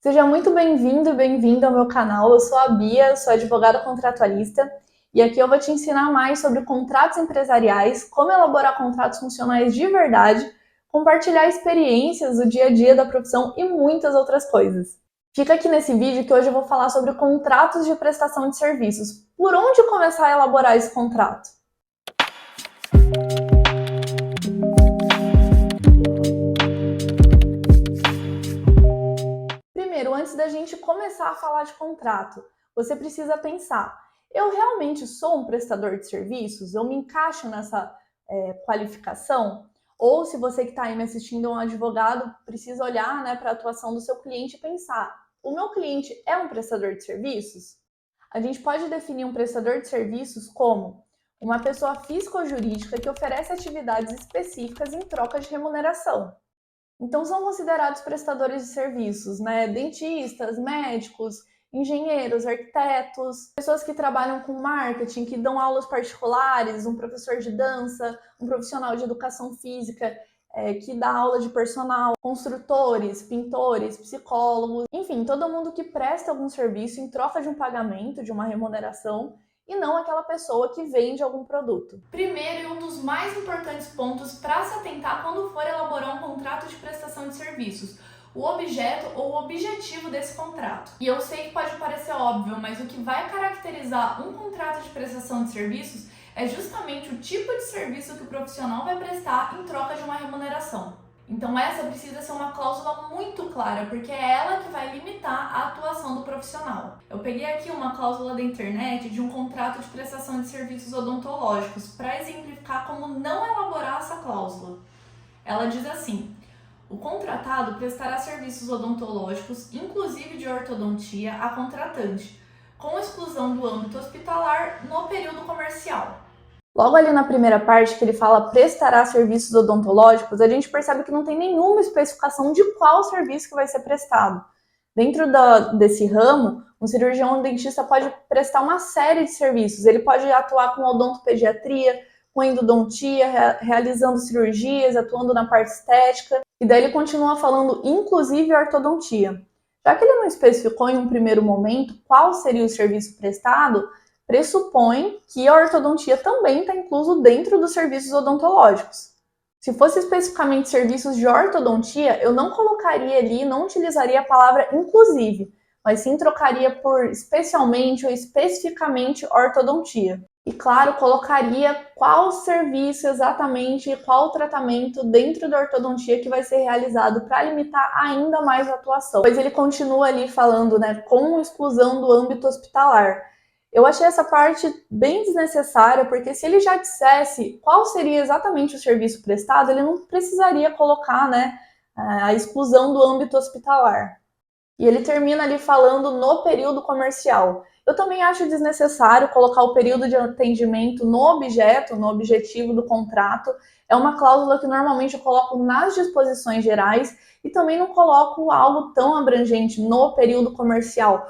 Seja muito bem-vindo e bem-vinda ao meu canal. Eu sou a Bia, sou advogada contratualista e aqui eu vou te ensinar mais sobre contratos empresariais, como elaborar contratos funcionais de verdade, compartilhar experiências do dia a dia da profissão e muitas outras coisas. Fica aqui nesse vídeo que hoje eu vou falar sobre contratos de prestação de serviços. Por onde começar a elaborar esse contrato? Primeiro, antes da gente começar a falar de contrato, você precisa pensar: eu realmente sou um prestador de serviços? Eu me encaixo nessa qualificação? Ou se você que está aí me assistindo é um advogado, precisa olhar, para a atuação do seu cliente e pensar: o meu cliente é um prestador de serviços? A gente pode definir um prestador de serviços como uma pessoa física ou jurídica que oferece atividades específicas em troca de remuneração. Então são considerados prestadores de serviços, né? Dentistas, médicos, engenheiros, arquitetos, pessoas que trabalham com marketing, que dão aulas particulares, um professor de dança, um profissional de educação física que dá aula de personal, construtores, pintores, psicólogos, enfim, todo mundo que presta algum serviço em troca de um pagamento, de uma remuneração, e não aquela pessoa que vende algum produto. Primeiro e um dos mais importantes pontos para se atentar quando for elaborar um contrato de prestação de serviços: o objeto ou o objetivo desse contrato. E eu sei que pode parecer óbvio, mas o que vai caracterizar um contrato de prestação de serviços é justamente o tipo de serviço que o profissional vai prestar em troca de uma remuneração. Então essa precisa ser uma cláusula muito clara, porque é ela que vai limitar a atuação do profissional. Eu peguei aqui uma cláusula da internet de um contrato de prestação de serviços odontológicos para exemplificar como não elaborar essa cláusula. Ela diz assim: o contratado prestará serviços odontológicos, inclusive de ortodontia, a contratante, com exclusão do âmbito hospitalar no período comercial. Logo ali na primeira parte, que ele fala prestará serviços odontológicos, a gente percebe que não tem nenhuma especificação de qual serviço que vai ser prestado. Dentro desse ramo, um cirurgião dentista pode prestar uma série de serviços. Ele pode atuar com odontopediatria, com endodontia, realizando cirurgias, atuando na parte estética. E daí ele continua falando, inclusive, ortodontia. Já que ele não especificou em um primeiro momento qual seria o serviço prestado, pressupõe que a ortodontia também está incluso dentro dos serviços odontológicos. Se fosse especificamente serviços de ortodontia, eu não colocaria ali, não utilizaria a palavra inclusive, mas sim trocaria por especialmente ou especificamente ortodontia. E claro, colocaria qual serviço exatamente e qual tratamento dentro da ortodontia que vai ser realizado para limitar ainda mais a atuação. Pois ele continua ali falando, com exclusão do âmbito hospitalar. Eu achei essa parte bem desnecessária, porque se ele já dissesse qual seria exatamente o serviço prestado, ele não precisaria colocar, a exclusão do âmbito hospitalar. E ele termina ali falando no período comercial. Eu também acho desnecessário colocar o período de atendimento no objeto, no objetivo do contrato. É uma cláusula que normalmente eu coloco nas disposições gerais e também não coloco algo tão abrangente no período comercial.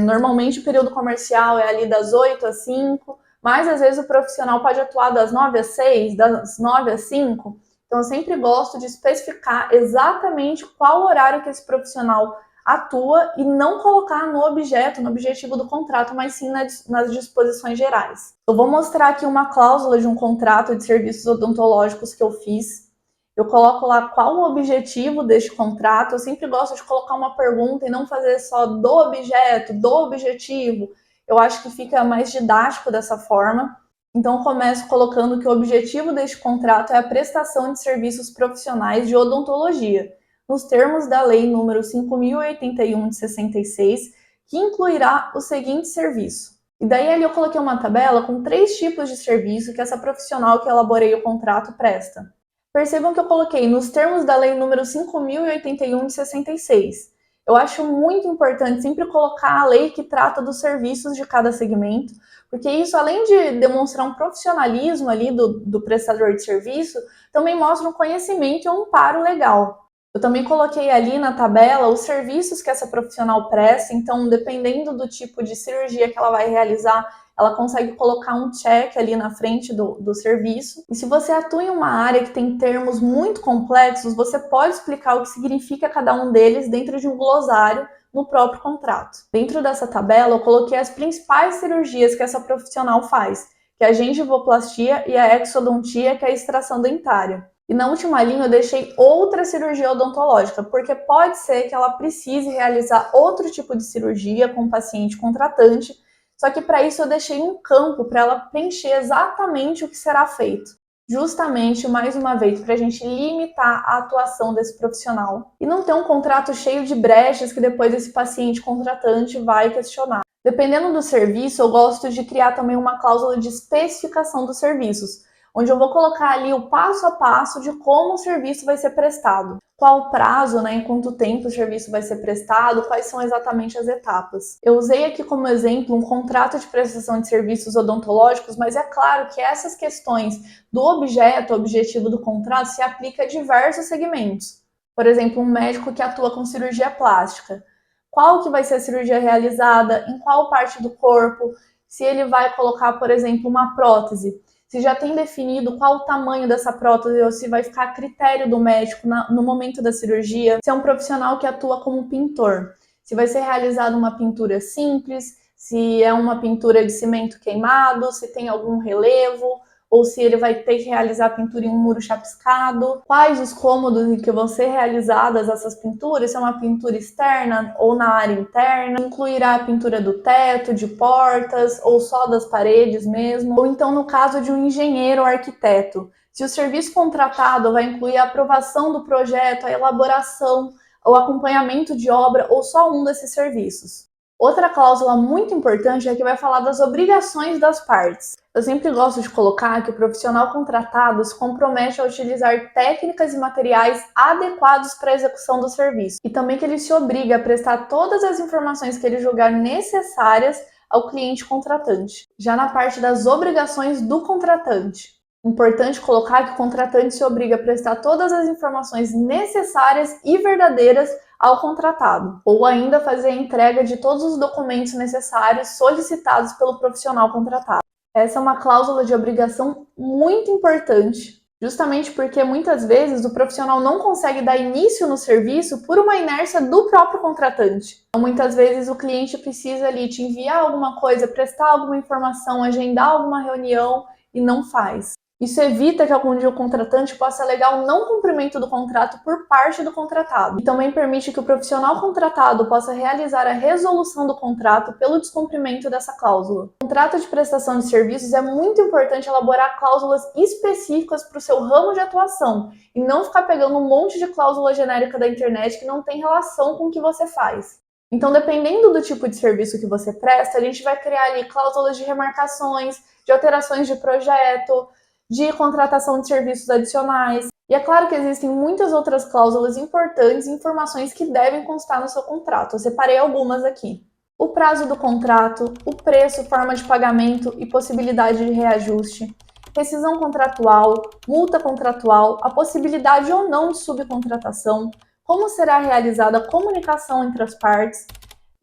Normalmente o período comercial é ali das 8 às 5, mas às vezes o profissional pode atuar das 9 às 6, das 9 às 5. Então eu sempre gosto de especificar exatamente qual horário que esse profissional atua e não colocar no objeto, no objetivo do contrato, mas sim nas disposições gerais. Eu vou mostrar aqui uma cláusula de um contrato de serviços odontológicos que eu fiz. Eu coloco lá qual o objetivo deste contrato. Eu sempre gosto de colocar uma pergunta e não fazer só do objeto, do objetivo. Eu acho que fica mais didático dessa forma. Então, eu começo colocando que o objetivo deste contrato é a prestação de serviços profissionais de odontologia, nos termos da Lei nº 5.081 de 66, que incluirá o seguinte serviço. E daí ali eu coloquei uma tabela com 3 tipos de serviço que essa profissional que elaborei o contrato presta. Percebam que eu coloquei nos termos da Lei nº 5.081 de 66. Eu acho muito importante sempre colocar a lei que trata dos serviços de cada segmento, porque isso, além de demonstrar um profissionalismo ali do prestador de serviço, também mostra um conhecimento e um amparo legal. Eu também coloquei ali na tabela os serviços que essa profissional presta, então, dependendo do tipo de cirurgia que ela vai realizar, ela consegue colocar um check ali na frente do serviço. E se você atua em uma área que tem termos muito complexos, você pode explicar o que significa cada um deles dentro de um glossário no próprio contrato. Dentro dessa tabela, eu coloquei as principais cirurgias que essa profissional faz, que é a gengivoplastia e a exodontia, que é a extração dentária. E na última linha eu deixei outra cirurgia odontológica, porque pode ser que ela precise realizar outro tipo de cirurgia com o paciente contratante, só que para isso eu deixei um campo para ela preencher exatamente o que será feito. Justamente, mais uma vez, para a gente limitar a atuação desse profissional e não ter um contrato cheio de brechas que depois esse paciente contratante vai questionar. Dependendo do serviço, eu gosto de criar também uma cláusula de especificação dos serviços, onde eu vou colocar ali o passo a passo de como o serviço vai ser prestado. Qual o prazo, em quanto tempo o serviço vai ser prestado, quais são exatamente as etapas. Eu usei aqui como exemplo um contrato de prestação de serviços odontológicos, mas é claro que essas questões do objeto, objetivo do contrato, se aplica a diversos segmentos. Por exemplo, um médico que atua com cirurgia plástica. Qual que vai ser a cirurgia realizada, em qual parte do corpo, se ele vai colocar, por exemplo, uma prótese. Se já tem definido qual o tamanho dessa prótese ou se vai ficar a critério do médico no momento da cirurgia. Se é um profissional que atua como pintor, se vai ser realizada uma pintura simples, se é uma pintura de cimento queimado, se tem algum relevo, ou se ele vai ter que realizar a pintura em um muro chapiscado, quais os cômodos em que vão ser realizadas essas pinturas, se é uma pintura externa ou na área interna, incluirá a pintura do teto, de portas, ou só das paredes mesmo, ou então no caso de um engenheiro ou arquiteto, se o serviço contratado vai incluir a aprovação do projeto, a elaboração, o acompanhamento de obra, ou só um desses serviços. Outra cláusula muito importante é que vai falar das obrigações das partes. Eu sempre gosto de colocar que o profissional contratado se compromete a utilizar técnicas e materiais adequados para a execução do serviço e também que ele se obriga a prestar todas as informações que ele julgar necessárias ao cliente contratante. Já na parte das obrigações do contratante, importante colocar que o contratante se obriga a prestar todas as informações necessárias e verdadeiras ao contratado, ou ainda fazer a entrega de todos os documentos necessários solicitados pelo profissional contratado. Essa é uma cláusula de obrigação muito importante, justamente porque muitas vezes o profissional não consegue dar início no serviço por uma inércia do próprio contratante. Então, muitas vezes o cliente precisa ali te enviar alguma coisa, prestar alguma informação, agendar alguma reunião e não faz. Isso evita que algum dia o contratante possa alegar o não cumprimento do contrato por parte do contratado. E também permite que o profissional contratado possa realizar a resolução do contrato pelo descumprimento dessa cláusula. No contrato de prestação de serviços é muito importante elaborar cláusulas específicas para o seu ramo de atuação e não ficar pegando um monte de cláusula genérica da internet que não tem relação com o que você faz. Então, dependendo do tipo de serviço que você presta, a gente vai criar ali cláusulas de remarcações, de alterações de projeto, de contratação de serviços adicionais. E é claro que existem muitas outras cláusulas importantes e informações que devem constar no seu contrato. Eu separei algumas aqui. O prazo do contrato, o preço, forma de pagamento e possibilidade de reajuste, rescisão contratual, multa contratual, a possibilidade ou não de subcontratação, como será realizada a comunicação entre as partes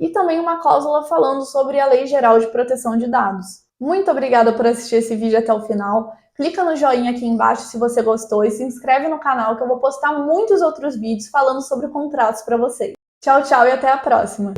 e também uma cláusula falando sobre a Lei Geral de Proteção de Dados. Muito obrigada por assistir esse vídeo até o final. Clica no joinha aqui embaixo se você gostou e se inscreve no canal que eu vou postar muitos outros vídeos falando sobre contratos para vocês. Tchau, tchau e até a próxima!